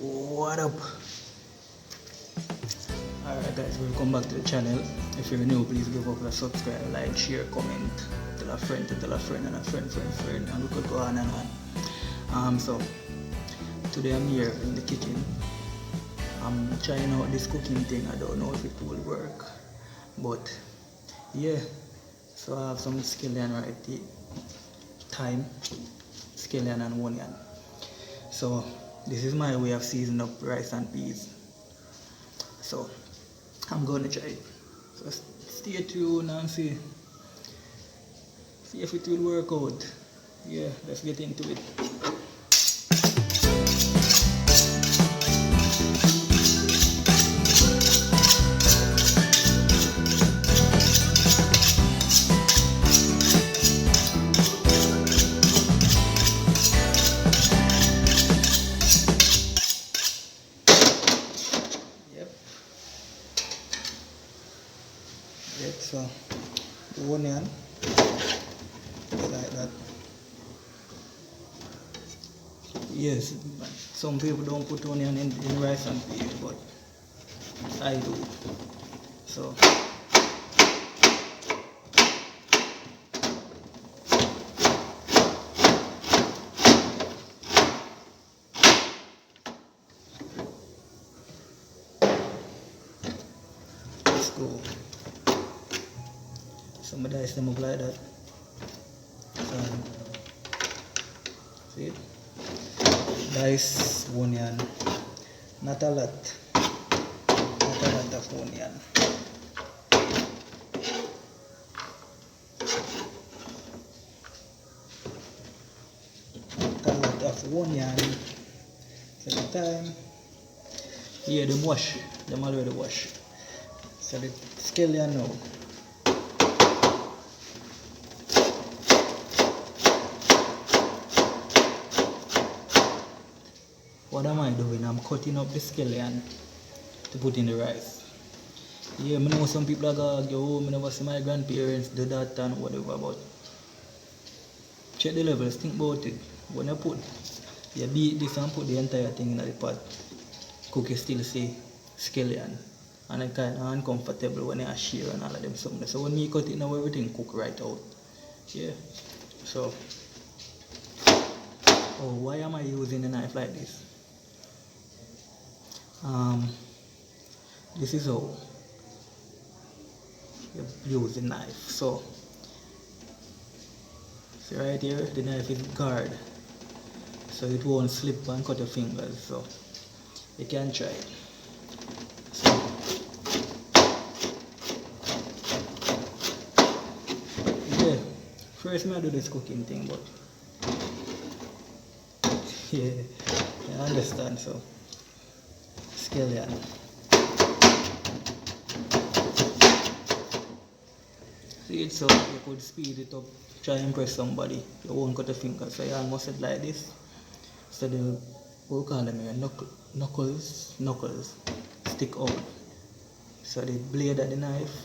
What up? Alright guys, welcome back to the channel. If you're new, please give up a subscribe, like, share, comment, tell a friend to tell a friend and a friend, and we could go on and on. So today I'm here in the kitchen. I'm trying out this cooking thing. I don't know if it will work, but yeah. So I have some scallion right here, thyme, scallion and onion. So this is my way of seasoning up rice and peas. So I'm gonna try it. So stay tuned and see if it will work out. Yeah, let's get into it. So the onion like that. Yes, some people don't put onion in rice and peas, but I do. So let's go. Some dice them up like that. So, see it? Dice onion. Not a lot. Not a lot of onion. Not a lot of onion. Second time. Yeah, them wash. Them already wash. So the scallion now. What am I doing? I'm cutting up the scallion to put in the rice. Yeah, I know some people are going to argue, I never see my grandparents do that and whatever, but check the levels, think about it. When you beat this and put the entire thing in the pot, cook you still see scallion. And it's kind of uncomfortable when you share and all of them something. So when me cut it now, everything cook right out. Yeah. So, why am I using a knife like this? This is how you use the knife. So see right here, the knife is guard, so it won't slip and cut your fingers. So you can try it. So yeah, first I do this cooking thing, but yeah, I understand. So scallion. See it, so you could speed it up, try and impress somebody. You won't cut a finger, so you almost it like this. So the what we call them here, knuckles stick out. So the blade of the knife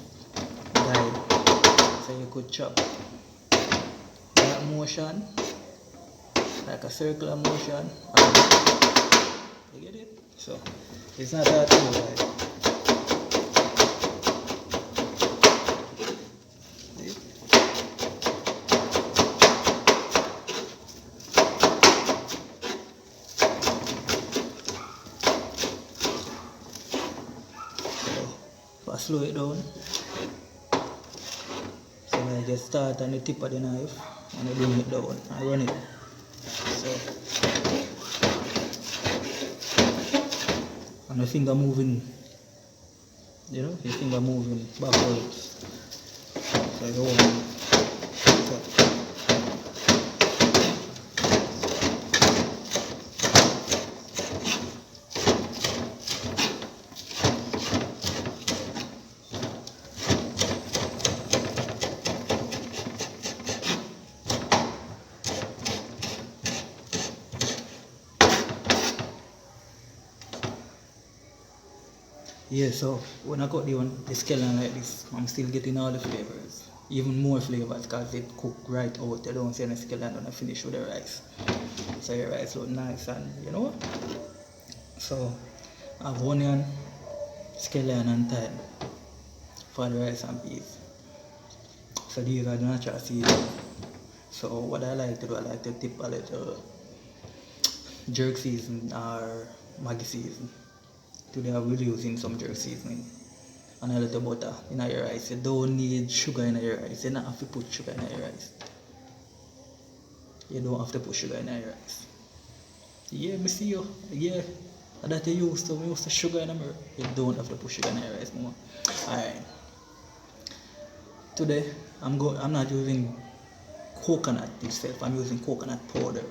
guide. So you could chop that motion, like a circular motion. You get it? So it's not that too right. Slow it down. So I just start on the tip of the knife and I bring it down and run it. So and the finger moving, you know, your finger moving backwards. So you hold it. Yeah, so when I cut the scallion like this, I'm still getting all the flavors. Even more flavors because it cooked right out. You don't see any scallion when I finish with the rice. So your rice look nice and you know. So I have onion, scallion and thyme for the rice and peas. So these are the natural seasonings. So what I like to do, I like to dip a little jerk season or Maggi season. Today I will be using some jerk seasoning and a little butter in your rice. You don't need sugar in your rice. You don't have to put sugar in your rice. You don't have to put sugar in your rice. Yeah, me see you. Yeah, that you used to. We used to sugar in your rice. You don't have to put sugar in your rice no more. Alright. Today I'm not using coconut itself. I'm using coconut powder.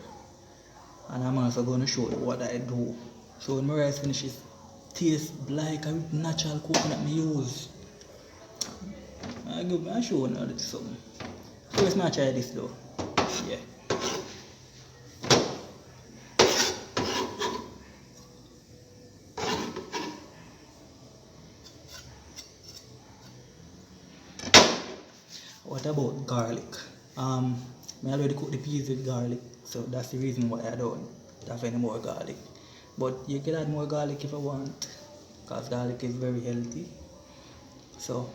And I'm also going to show you what I do. So when my rice finishes, taste like a natural coconut me use. I'll show you a little something. First, I try this though. Yeah. What about garlic? I already cooked the peas with garlic, so that's the reason why I don't have any more garlic. But you can add more garlic if you want, because garlic is very healthy. So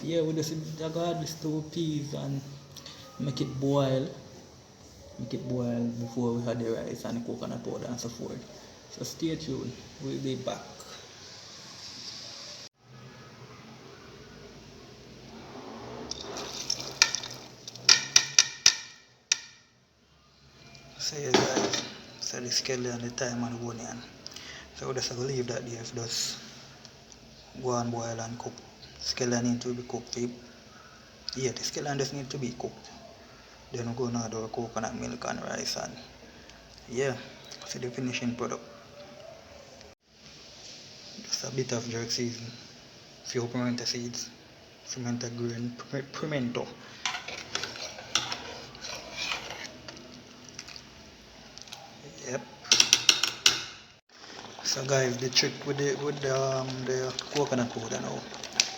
yeah, we just add this to peas and make it boil. Make it boil before we add the rice and the coconut powder and so forth. So stay tuned, we'll be back. So yeah guys, so the scallion and the thyme and the onion. So we just have to leave that there for just go and boil and cook. Scallion need to be cooked. Yeah, the scallion just need to be cooked. Then we're going to add our coconut milk and rice and yeah, see the finishing product. Just a bit of jerk season, few pimento seeds, pimento green, pimento. Yep. So guys, the trick with the coconut powder now,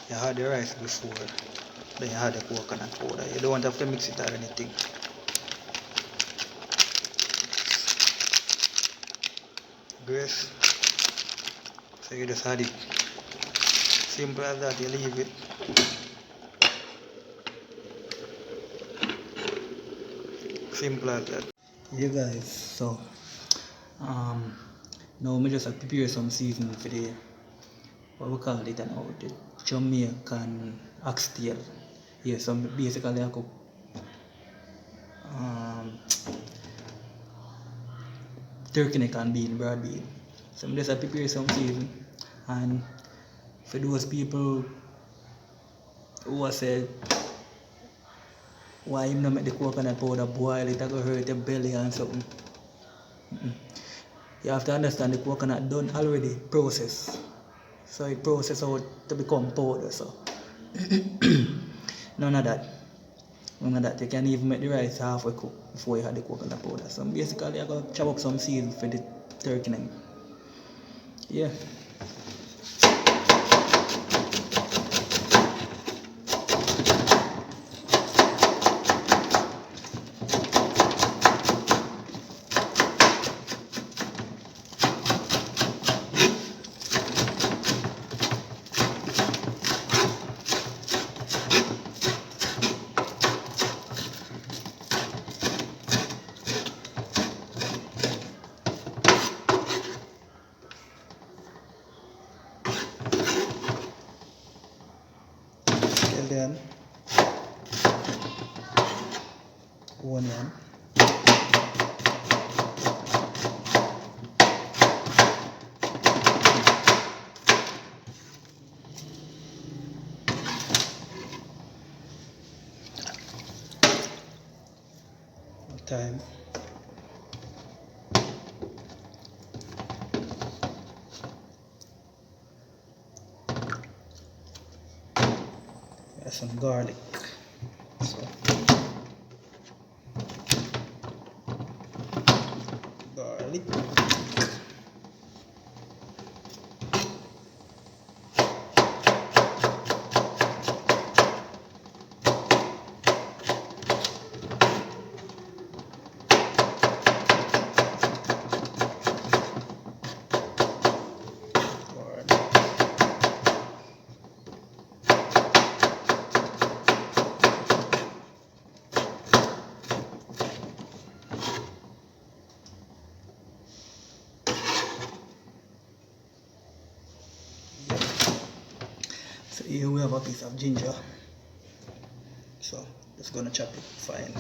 you had the rice before, then you had the coconut powder. You don't have to mix it or anything. Grace. So you just add it. Simple as that, you leave it. Simple as that. Yeah guys, so now we just have to prepare some seasoning for the what we call it now, the Jamaican oxtail. Yeah, so basically I cook turkey neck and bean, broad bean. So I just have to prepare some seasoning, and for those people who said why you not make the coconut powder boil, it go hurt your belly and something. You have to understand the coconut done already processed. So it process out to become powder. So none of that. None of that. You can even make the rice halfway cooked before you add the coconut powder. So basically I gotta chop up some seeds for the turkey neck. Yeah. Scallion, onion, thyme, some garlic. So, garlic. So here we have a piece of ginger. So just gonna chop it fine.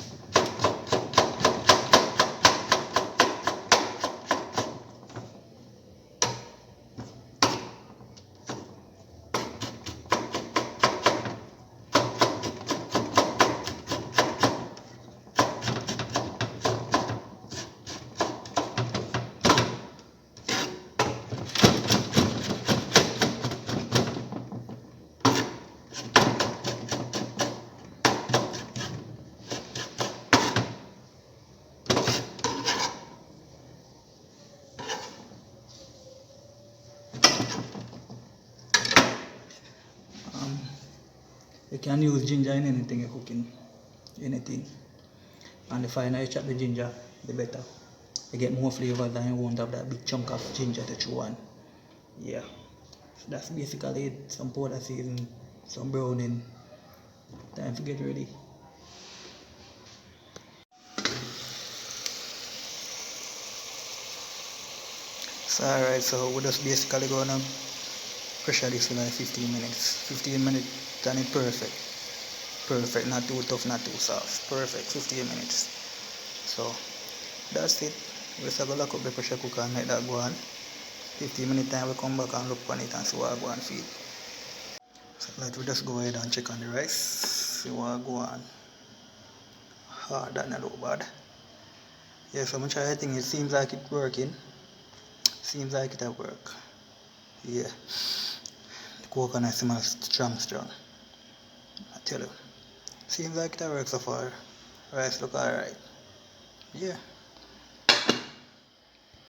You can use ginger in anything you're cooking, anything. And the finer you chop the ginger, the better. You get more flavor than you won't have that big chunk of ginger to chew on. Yeah. So that's basically it. Some powder seasoning, some browning. Time to get ready. So alright, so we're just basically gonna pressure this for like 15 minutes. 15 minutes and it's perfect. Perfect, not too tough, not too soft. Perfect, 15 minutes. So that's it. We're just gonna lock up the pressure cooker and let that go on. 15 minutes time we come back and look on it and see what I go and feed. So let we just go ahead and check on the rice. See what I go on. That not look bad. Yeah, so I'm trying to think it seems like it's working. Seems like it'll work. Yeah. The coconut smells strong. I tell you. Seems like it'll work so far. Rice look alright. Yeah.